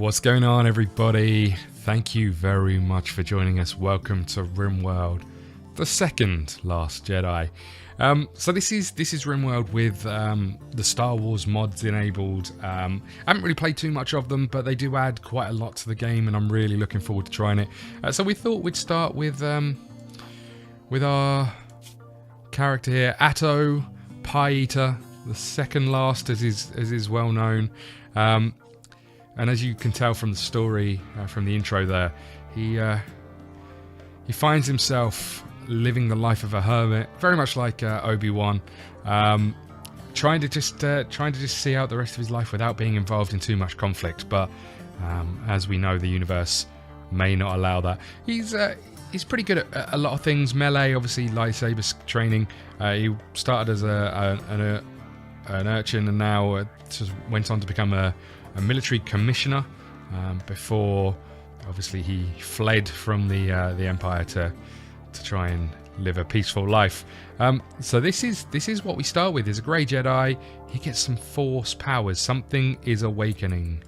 What's going on, everybody? Thank you very much for joining us. Welcome to Rimworld, the second Last Jedi. So this is Rimworld with the Star Wars mods enabled. I haven't really played too much of them, but they do add quite a lot to the game, and I'm really looking forward to trying it. So we thought we'd start with our character here, Ato PieEater, the second last, as is well known. And as you can tell from the story, from the intro there, he finds himself living the life of a hermit, very much like Obi-Wan, trying to just see out the rest of his life without being involved in too much conflict. But as we know, the universe may not allow that. He's pretty good at a lot of things. Melee, obviously, lightsaber training. He started as an urchin, and now just went on to become a military commissioner before, obviously, he fled from the Empire to try and live a peaceful life. So this is what we start with. Is a grey Jedi. He gets some Force powers. Something is awakening.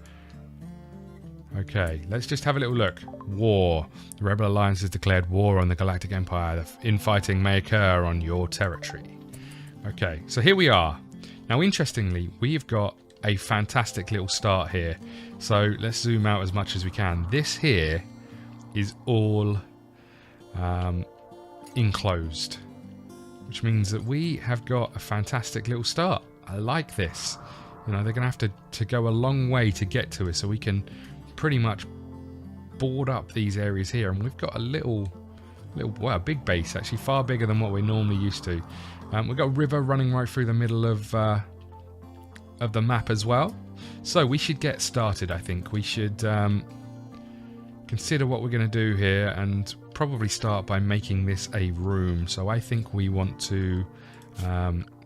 Okay, let's just have a little look. War. The Rebel Alliance has declared war on the Galactic Empire. The infighting may occur on your territory. Okay, so here we are. Now, interestingly, we've got a fantastic little start here. So let's zoom out as much as we can. This here is all enclosed, which means that we have got a fantastic little start. I like this. You know, they're going to have to go a long way to get to us, so we can pretty much board up these areas here. And we've got a big base, actually, far bigger than what we're normally used to. We've got a river running right through the middle of the map as well. So we should get started, I think. We should consider what we're going to do here and probably start by making this a room. So I think we want to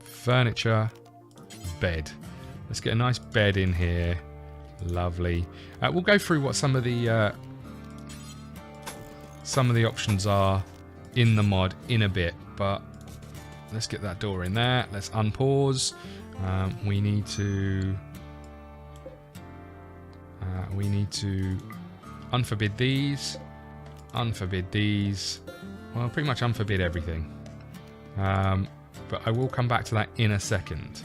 furniture, bed. Let's get a nice bed in here. Lovely. We'll go through what some of the options are in the mod in a bit, but let's get that door in there. Let's unpause. We need to unforbid these, unforbid these. Well, pretty much unforbid everything. But I will come back to that in a second.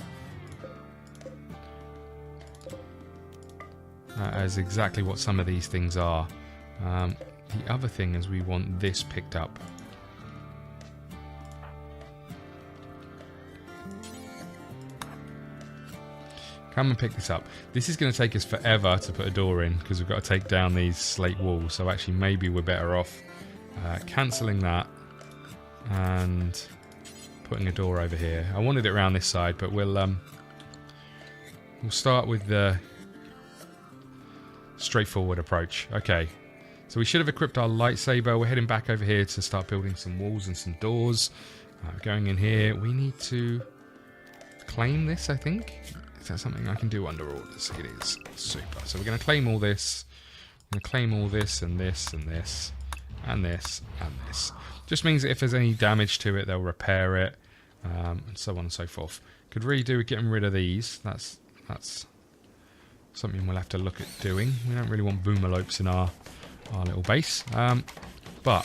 As exactly what some of these things are. The other thing is we want this picked up. Come and pick this up. This is going to take us forever to put a door in because we've got to take down these slate walls. So actually, maybe we're better off cancelling that and putting a door over here. I wanted it around this side, but we'll start with the straightforward approach. Okay, so we should have equipped our lightsaber. We're heading back over here to start building some walls and some doors. Going in here, we need to claim this, I think. Is that something I can do under orders? It is. Super. So we're going to claim all this. I'm going to claim all this and this and this and this and this. Just means that if there's any damage to it, they'll repair it, and so on and so forth. Could really do with getting rid of these. That's something we'll have to look at doing. We don't really want boomalopes in our little base. But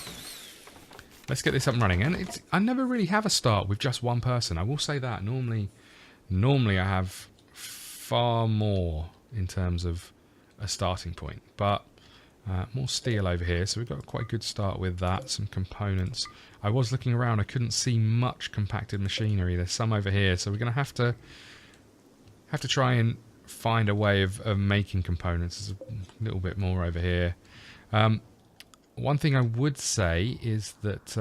let's get this up and running. And I never really have a start with just one person. I will say that. Normally I have far more in terms of a starting point, but more steel over here, so we've got quite a good start with that. Some components. I was looking around, I couldn't see much compacted machinery. There's some over here, so we're going to have to try and find a way of making components. There's a little bit more over here. One thing I would say is that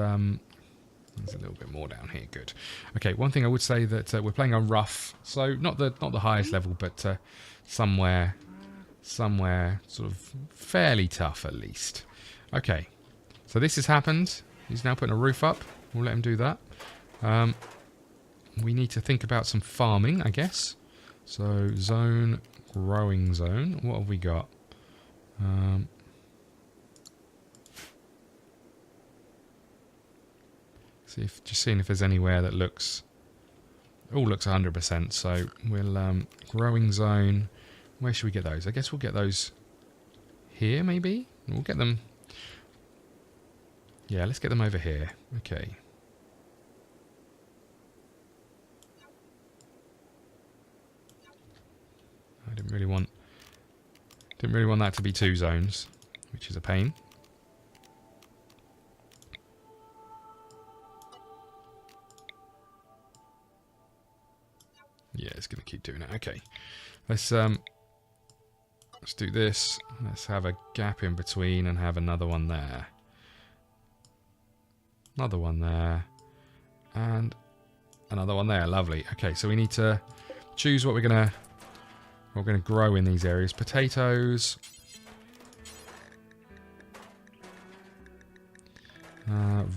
there's a little bit more down here. Good. Okay, one thing I would say that we're playing on rough, so not the highest level, but somewhere sort of fairly tough at least. Okay, so this has happened. He's now putting a roof up. We'll let him do that. We need to think about some farming, I guess. So zone, growing zone. What have we got? Just seeing if there's anywhere that looks... all looks 100%, so we'll... growing zone... Where should we get those? I guess we'll get those here, maybe? We'll get them... Yeah, let's get them over here. Okay. I didn't really want that to be 2 zones, which is a pain. Yeah, it's going to keep doing it. Okay. Let's do this. Let's have a gap in between and have another one there. Another one there. And another one there. Lovely. Okay, so we need to choose what we're gonna grow in these areas. Potatoes.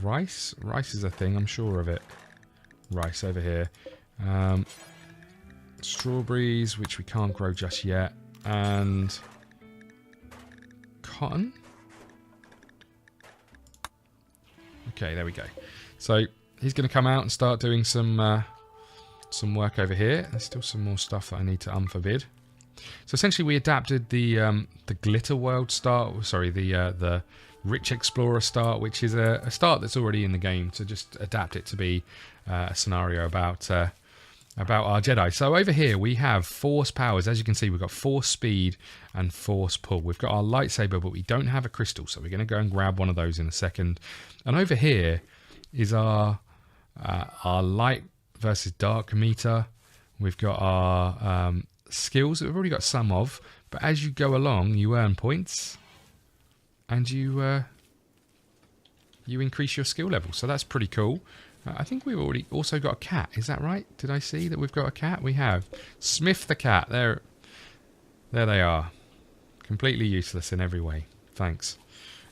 Rice. Rice is a thing, I'm sure of it. Rice over here. Strawberries, which we can't grow just yet. And cotton. Okay, there we go. So he's going to come out and start doing some work over here. There's still some more stuff that I need to unforbid. So essentially, we adapted the glitter world start. Sorry, the rich explorer start, which is a start that's already in the game. To just adapt it to be a scenario about our Jedi. So over here we have force powers. As you can see, we've got force speed and force pull. We've got our lightsaber, but we don't have a crystal, so we're going to go and grab one of those in a second. And over here is our light versus dark meter. We've got our skills that we've already got some of, but as you go along, you earn points and you increase your skill level. So that's pretty cool. I think we've already also got a cat. Is that right? Did I see that we've got a cat? We have. Smith the cat. There they are. Completely useless in every way. Thanks.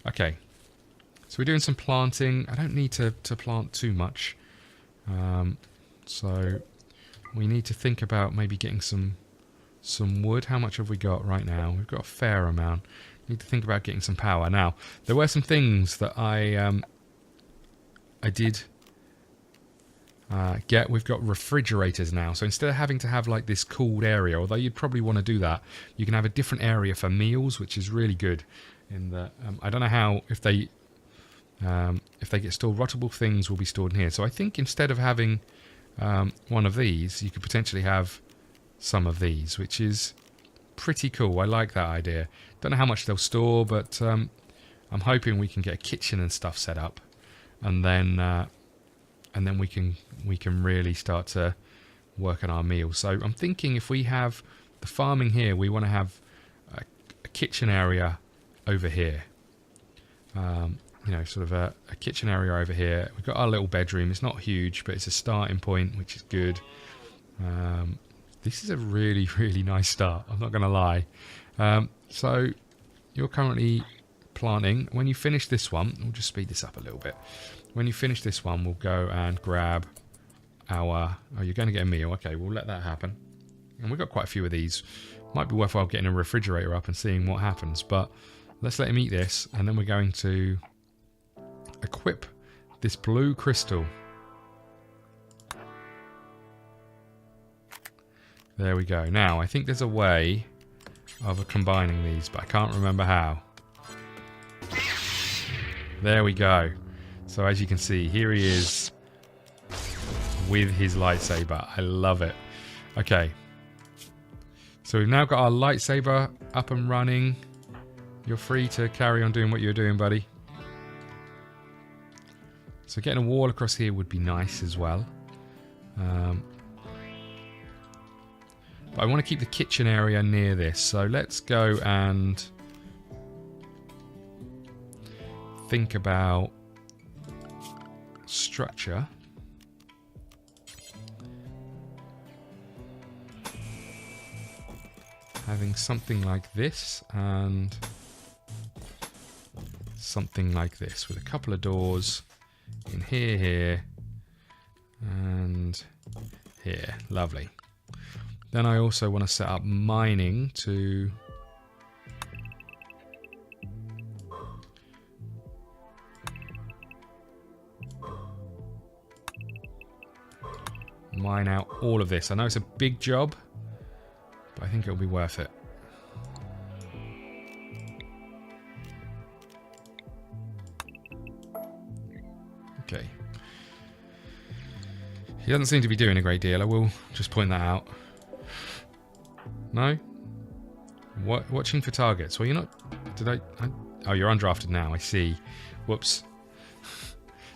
Okay. So we're doing some planting. I don't need to plant too much. So we need to think about maybe getting some wood. How much have we got right now? We've got a fair amount. We need to think about getting some power. Now, there were some things that I did... we've got refrigerators now, so instead of having to have like this cooled area, although you'd probably want to do that, you can have a different area for meals, which is really good. In that, I don't know how if they get stored, rottable things will be stored in here. So I think instead of having one of these, you could potentially have some of these, which is pretty cool. I like that idea. Don't know how much they'll store, but I'm hoping we can get a kitchen and stuff set up, and then we can really start to work on our meals. So I'm thinking if we have the farming here, we want to have a kitchen area over here. Sort of a kitchen area over here. We've got our little bedroom. It's not huge, but it's a starting point, which is good. This is a really, really nice start. I'm not going to lie. So you're currently planting. When you finish this one, we'll just speed this up a little bit. When you finish this one, we'll go and grab our... Oh, you're going to get a meal. Okay, we'll let that happen. And we've got quite a few of these. Might be worthwhile getting a refrigerator up and seeing what happens. But let's let him eat this. And then we're going to equip this blue crystal. There we go. Now, I think there's a way of combining these, but I can't remember how. There we go. So as you can see, here he is with his lightsaber. I love it. Okay. So we've now got our lightsaber up and running. You're free to carry on doing what you're doing, buddy. So getting a wall across here would be nice as well. But I want to keep the kitchen area near this. So let's go and think about structure. Having something like this and something like this with a couple of doors in here, and here. Lovely. Then I also want to set up mining to mine out all of this. I know it's a big job, but I think it'll be worth it. Okay. He doesn't seem to be doing a great deal. I will just point that out. No? Watching for targets. Well, you're not... Did I... Oh, you're undrafted now. I see. Whoops.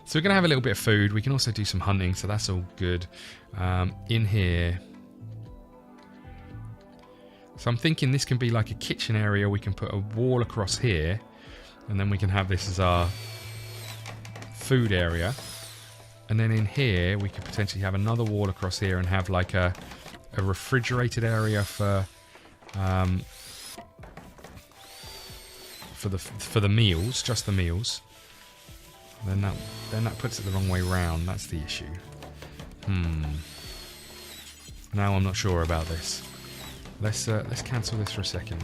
So we're going to have a little bit of food. We can also do some hunting, so that's all good. In here... So I'm thinking this can be like a kitchen area. We can put a wall across here. And then we can have this as our food area. And then in here, we could potentially have another wall across here and have like a refrigerated area for the meals, just the meals. Then that puts it the wrong way round. That's the issue. Now I'm not sure about this. Let's cancel this for a second.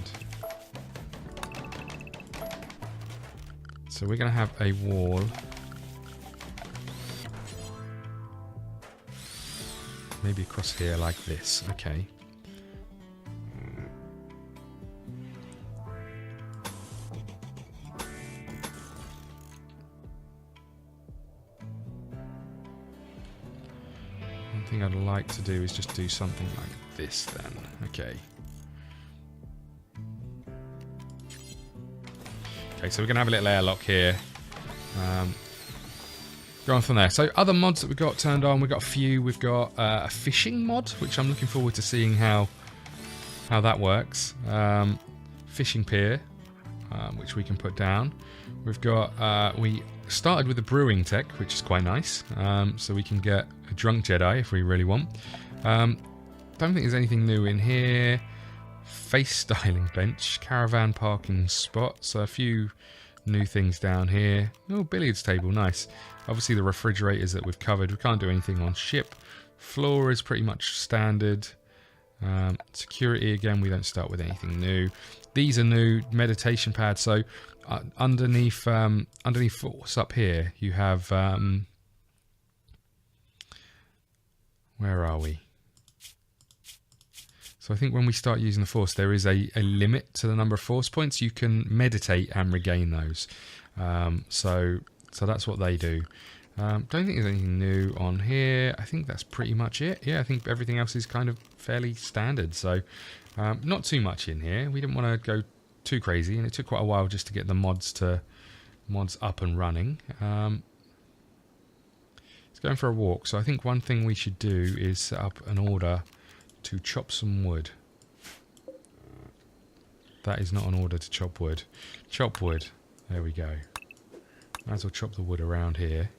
So we're going to have a wall. Maybe across here like this. Okay. One thing I'd like to do is just do something like this then. Okay. Okay, so we're going to have a little airlock here. Go on from there. So other mods that we've got turned on, we've got a few. We've got a fishing mod, which I'm looking forward to seeing how that works. Fishing pier, which we can put down. We've got, we started with a brewing tech, which is quite nice. So we can get a drunk Jedi if we really want. Don't think there's anything new in here. Face styling bench, caravan parking spot. So a few new things down here. Oh, billiards table, nice. Obviously the refrigerators that we've covered. We can't do anything on ship. Floor is pretty much standard. Security, again, we don't start with anything new. These are new. Meditation pads. So underneath Force up here, you have... where are we? So I think when we start using the Force, there is a limit to the number of Force points. You can meditate and regain those. So that's what they do. Don't think there's anything new on here. I think that's pretty much it. Yeah, I think everything else is kind of fairly standard. So not too much in here. We didn't want to go too crazy, and it took quite a while just to get the mods up and running. It's going for a walk. So I think one thing we should do is set up an order to chop some wood. That is not an order to chop wood. Chop wood. There we go. Might as well chop the wood around here.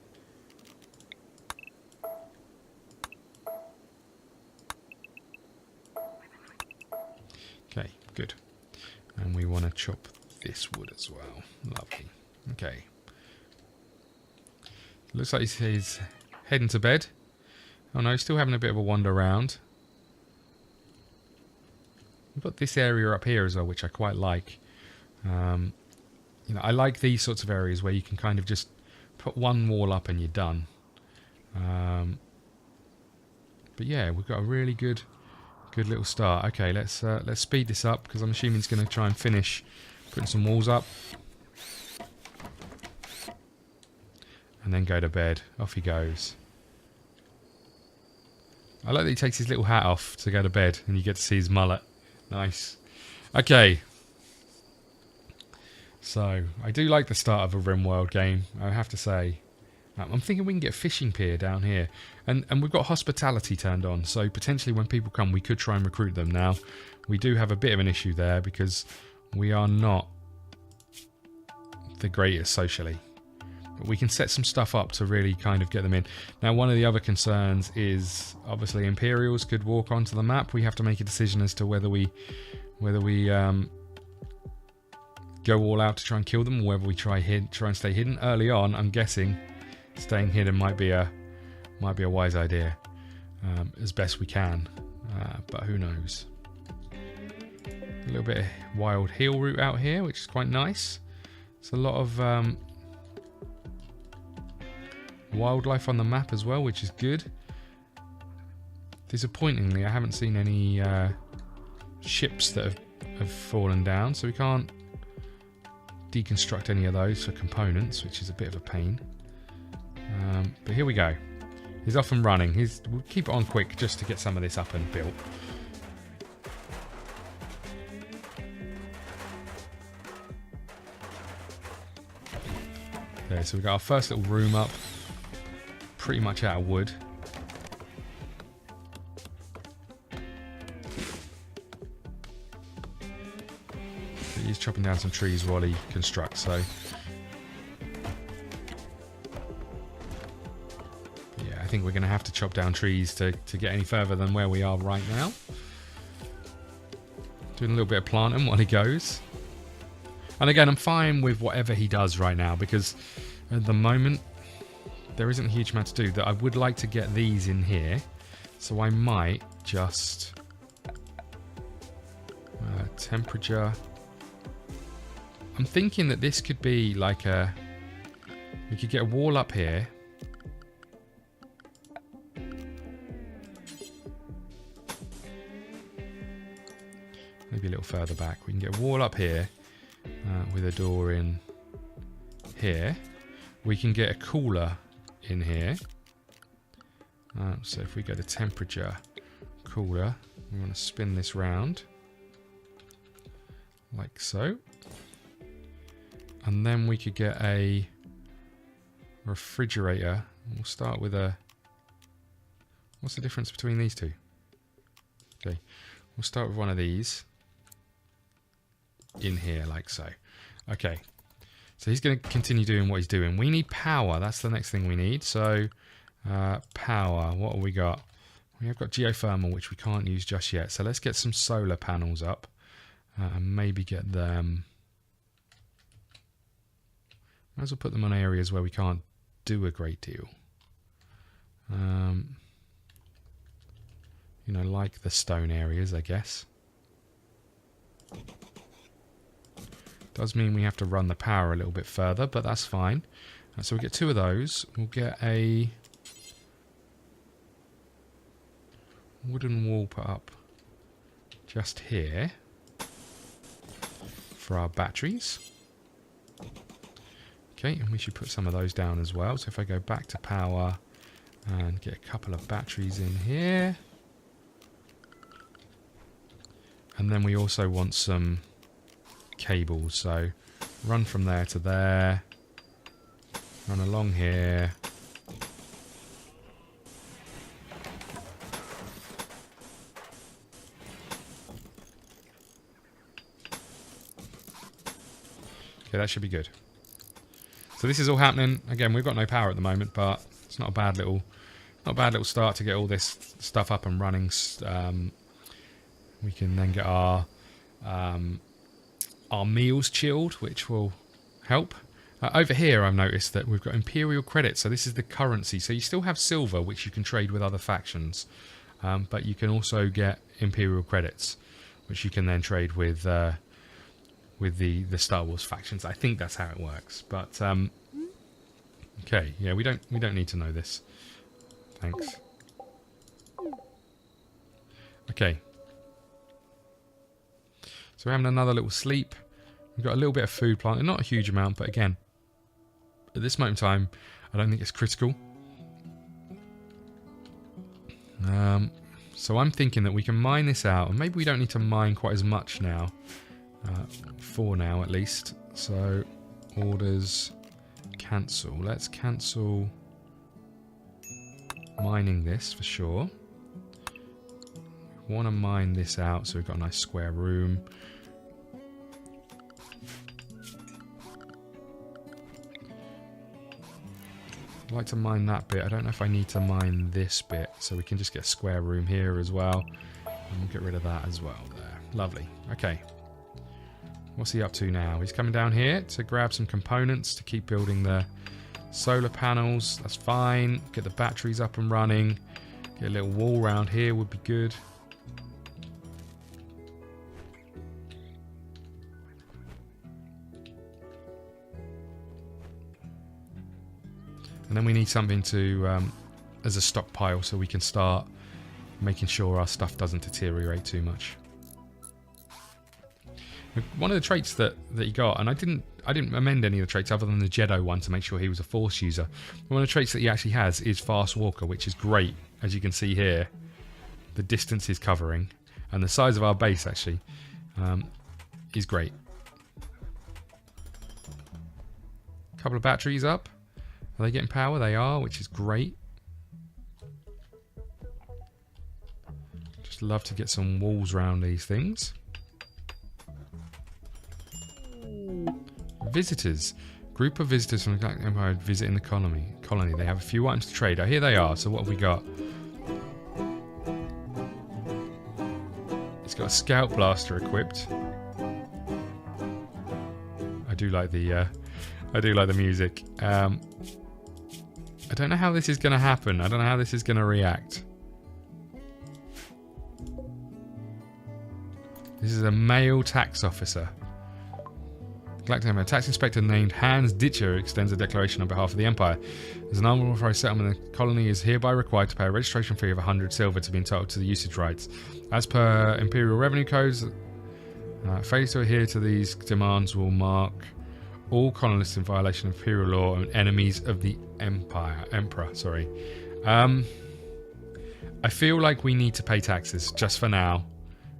Okay, good. And we want to chop this wood as well. Lovely. Okay. Looks like he's heading to bed. Oh no, he's still having a bit of a wander around. We've got this area up here as well, which I quite like. You know, I like these sorts of areas where you can kind of just put one wall up and you're done. But yeah, we've got a really good little start. Okay, let's speed this up because I'm assuming he's going to try and finish putting some walls up, and then go to bed. Off he goes. I like that he takes his little hat off to go to bed, and you get to see his mullet. Nice. Okay. So, I do like the start of a Rimworld game, I have to say. I'm thinking we can get a fishing pier down here. And we've got hospitality turned on, so potentially when people come, we could try and recruit them. Now, we do have a bit of an issue there, because we are not the greatest socially. But we can set some stuff up to really kind of get them in. Now, one of the other concerns is, obviously, Imperials could walk onto the map. We have to make a decision as to whether we go all out to try and kill them, or whether we try and stay hidden. Early on, I'm guessing staying hidden might be a wise idea, as best we can, but who knows. A little bit of wild hill route out here, which is quite nice. It's a lot of wildlife on the map as well, which is good. Disappointingly, I haven't seen any ships that have fallen down, so we can't deconstruct any of those for components, which is a bit of a pain. But here we go. He's off and running. We'll keep it on quick just to get some of this up and built. Okay, so we've got our first little room up. Pretty much out of wood. He's chopping down some trees while he constructs, so... yeah, I think we're going to have to chop down trees to get any further than where we are right now. Doing a little bit of planting while he goes. And again, I'm fine with whatever he does right now, because at the moment, there isn't a huge amount to do. That I would like to get these in here, so I might just... temperature... I'm thinking that this could be like a... we could get a wall up here. Maybe a little further back. We can get a wall up here with a door in here. We can get a cooler in here. So if we go to temperature, cooler, we want to spin this round. Like so. And then we could get a refrigerator. We'll start with a... what's the difference between these two? Okay, we'll start with one of these. In here, like so. Okay, so he's going to continue doing what he's doing. We need power. That's the next thing we need. So, power. What have we got? We have got geothermal, which we can't use just yet. So let's get some solar panels up. And maybe get them... might as well put them on areas where we can't do a great deal. You know, like the stone areas, I guess. Does mean we have to run the power a little bit further, but that's fine. So we'll get 2 of those. We'll get a wooden wall put up just here for our batteries. Okay, and we should put some of those down as well. So if I go back to power and get a couple of batteries in here. And then we also want some cables. So run from there to there. Run along here. Okay, that should be good. So this is all happening. Again, we've got no power at the moment, but it's not a bad little start to get all this stuff up and running. We can then get our meals chilled, which will help. Over here, I've noticed that we've got imperial credits. So this is the currency. So you still have silver, which you can trade with other factions, but you can also get imperial credits, which you can then trade with the Star Wars factions. I think that's how it works. But okay, yeah, we don't need to know this. Thanks. Okay. So we're having another little sleep. We've got a little bit of food planted, not a huge amount, but again, at this moment in time, I don't think it's critical. So I'm thinking that we can mine this out, and maybe we don't need to mine quite as much now. For now, at least. So, orders, cancel. Let's cancel mining this for sure. We want to mine this out, so we've got a nice square room. I'd like to mine that bit. I don't know if I need to mine this bit, so we can just get a square room here as well. And we'll get rid of that as well there. Lovely. Okay. What's he up to now? He's coming down here to grab some components to keep building the solar panels. That's fine. Get the batteries up and running. Get a little wall around here would be good. And then we need something to as a stockpile, so we can start making sure our stuff doesn't deteriorate too much. One of the traits that he got, and I didn't amend any of the traits other than the Jedi one to make sure he was a Force user. One of the traits that he actually has is Fast Walker, which is great. As you can see here, the distance he's covering and the size of our base actually is great. A couple of batteries up. Are they getting power? They are, which is great. Just love to get some walls around these things. Visitors. Group of visitors from the Galactic Empire visiting the colony. They have a few items to trade. Oh, here they are. So what have we got? It's got a scout blaster equipped. I do like the music. I don't know how this is going to happen. I don't know how this is going to react. This is a male tax officer. Galactic Empire tax inspector named Hans Ditcher extends a declaration on behalf of the Empire. As an unauthorized settlement, the colony is hereby required to pay a registration fee of 100 silver to be entitled to the usage rights. As per Imperial revenue codes, failure to adhere to these demands will mark all colonists in violation of Imperial law and enemies of the Emperor. Sorry. I feel like we need to pay taxes just for now.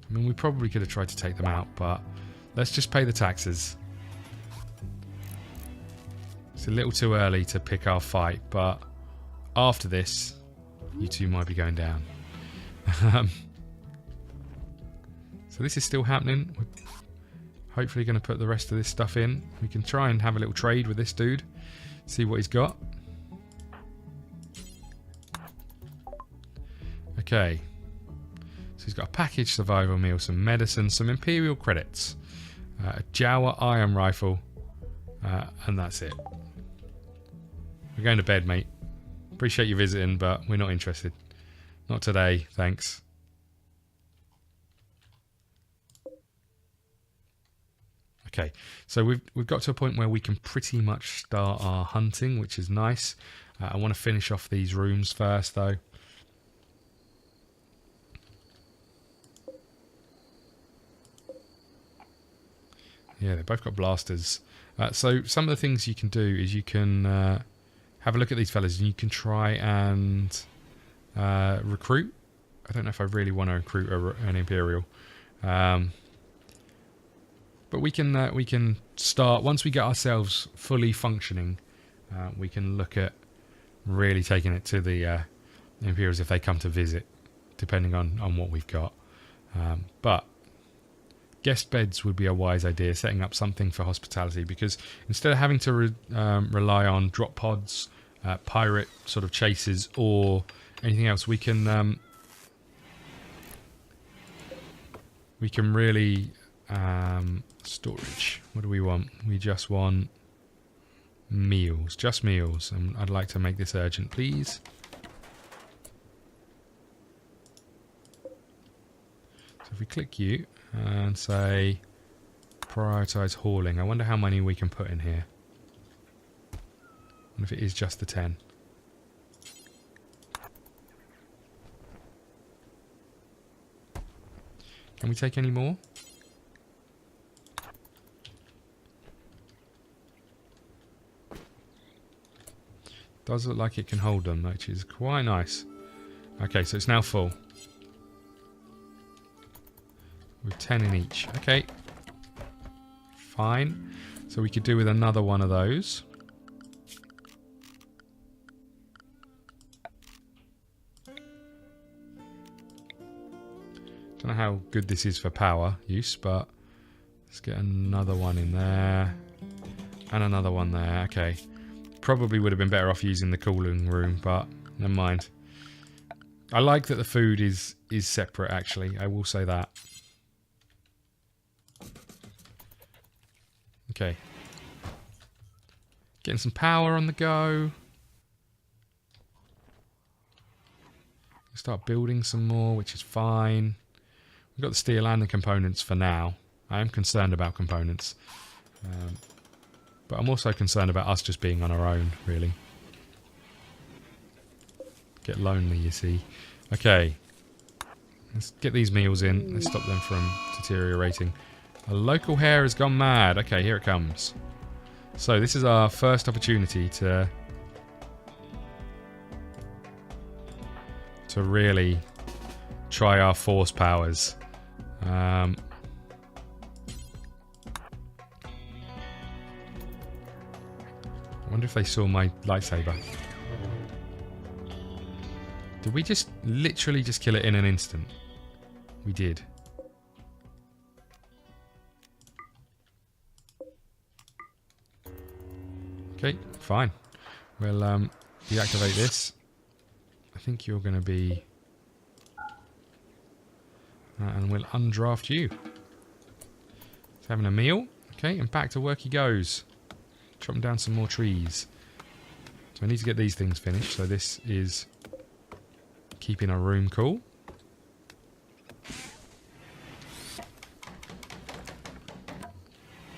I mean, we probably could have tried to take them out, but let's just pay the taxes. It's a little too early to pick our fight, but after this, you two might be going down. So this is still happening. We're hopefully going to put the rest of this stuff in. We can try and have a little trade with this dude. See what he's got. Okay. So he's got a packaged survival meal, some medicine, some Imperial credits, a Jawa iron rifle, and that's it. We're going to bed, mate. Appreciate you visiting, but we're not interested. Not today, thanks. Okay, so we've got to a point where we can pretty much start our hunting, which is nice. I want to finish off these rooms first, though. Yeah, they've both got blasters. So some of the things you can do is you can have a look at these fellas and you can try and recruit. I don't know if I really want to recruit an Imperial. But we can start, once we get ourselves fully functioning, we can look at really taking it to the Imperials if they come to visit, depending on what we've got. But guest beds would be a wise idea, setting up something for hospitality, because instead of having to rely on drop pods, pirate sort of chases, or anything else, we can really storage. What do we want? We just want meals, just meals, and I'd like to make this urgent, please. So if we click you and say prioritize hauling, I wonder how many we can put in here. And if it is just the 10. Can we take any more? Does look like it can hold them, which is quite nice. Okay, so it's now full. With 10 in each. Okay. Fine. So we could do with another one of those. Don't know how good this is for power use, but let's get another one in there. And another one there. Okay. Probably would have been better off using the cooling room, but never mind. I like that the food is separate, actually. I will say that. Okay. Getting some power on the go. Start building some more, which is fine. We've got the steel and the components for now. I am concerned about components. But I'm also concerned about us just being on our own, really. Get lonely, you see. Okay. Let's get these meals in. Let's stop them from deteriorating. A local hare has gone mad. Okay, here it comes. So this is our first opportunity to really try our force powers. I wonder if they saw my lightsaber. Did we just literally just kill it in an instant? We did. Okay, fine. We'll deactivate this. I think you're going to be... and we'll undraft you. He's having a meal. Okay, and back to work he goes. Chopping down some more trees. So I need to get these things finished. So this is keeping our room cool.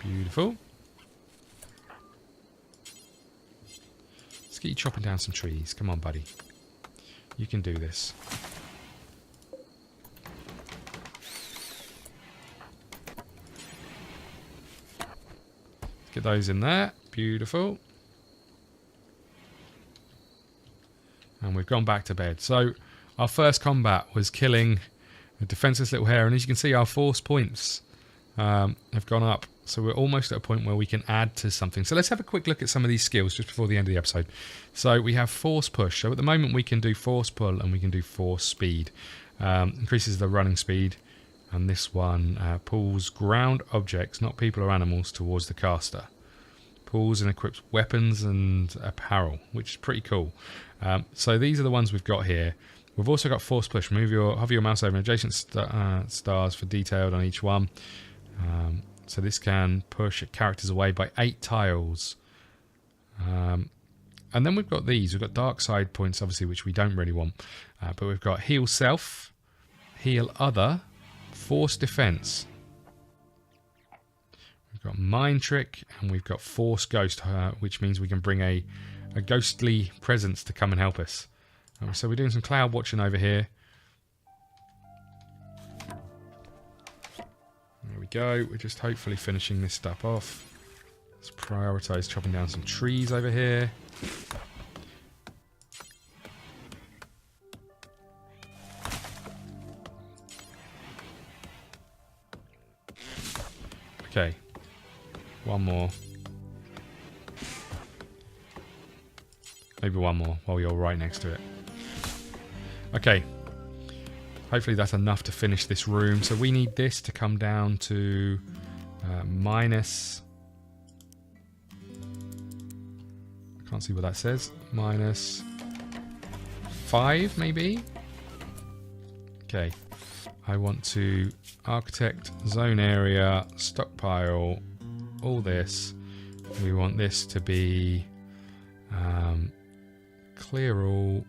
Beautiful. Let's get you chopping down some trees. Come on, buddy. You can do this. Get those in there. Beautiful. And we've gone back to bed. So our first combat was killing a defenseless little hare. And as you can see, our force points have gone up. So we're almost at a point where we can add to something. So let's have a quick look at some of these skills just before the end of the episode. So we have force push. So at the moment we can do force pull and we can do force speed. Increases the running speed. And this one pulls ground objects, not people or animals, towards the caster. Pulls and equips weapons and apparel, which is pretty cool. So these are the ones we've got here. We've also got force push. Hover your mouse over adjacent stars for detailed on each one. So this can push characters away by 8 tiles. And then we've got these. We've got dark side points, obviously, which we don't really want. But we've got heal self, heal other, force defense. We've got mind trick, and we've got force ghost, which means we can bring a ghostly presence to come and help us. So we're doing some cloud watching over here. There we go. We're just hopefully finishing this stuff off. Let's prioritise chopping down some trees over here. Okay. One more. Maybe one more while you're right next to it. Okay. Hopefully that's enough to finish this room. So we need this to come down to minus... I can't see what that says. Minus 5, maybe? Okay. I want to architect, zone area, stockpile, all this. We want this to be clear all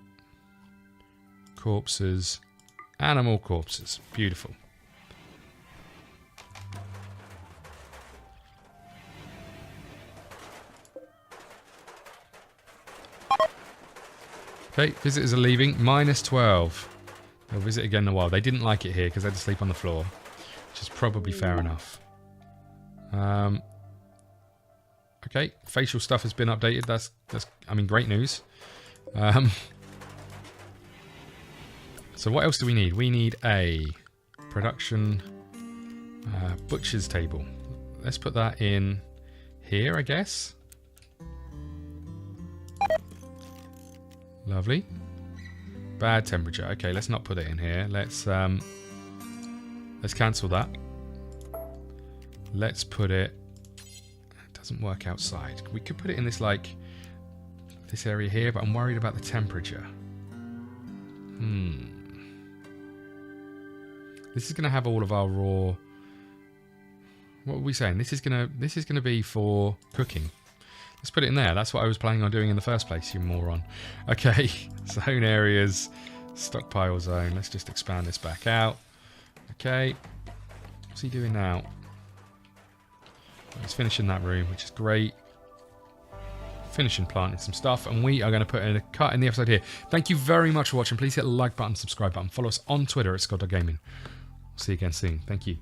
corpses, animal corpses. Beautiful. Okay, visitors are leaving. Minus 12. They'll visit again in a while. They didn't like it here because they had to sleep on the floor, which is probably fair enough. Okay, facial stuff has been updated. That's I mean, great news. So what else do we need? We need a production butcher's table. Let's put that in here, I guess. Lovely. Bad temperature. Okay, let's not put it in here. Let's cancel that. Let's put it... It doesn't work outside. We could put it in this, like, this area here, but I'm worried about the temperature. This is going to have all of our raw... What were we saying? This is gonna be for cooking. Let's put it in there. That's what I was planning on doing in the first place, you moron. Okay, zone areas, stockpile zone. Let's just expand this back out. Okay, what's he doing now? He's finishing that room, which is great. Finishing planting some stuff, and we are going to put in a cut in the episode here. Thank you very much for watching. Please hit the like button, subscribe button. Follow us on Twitter at Scottdoggaming. See you again soon. Thank you.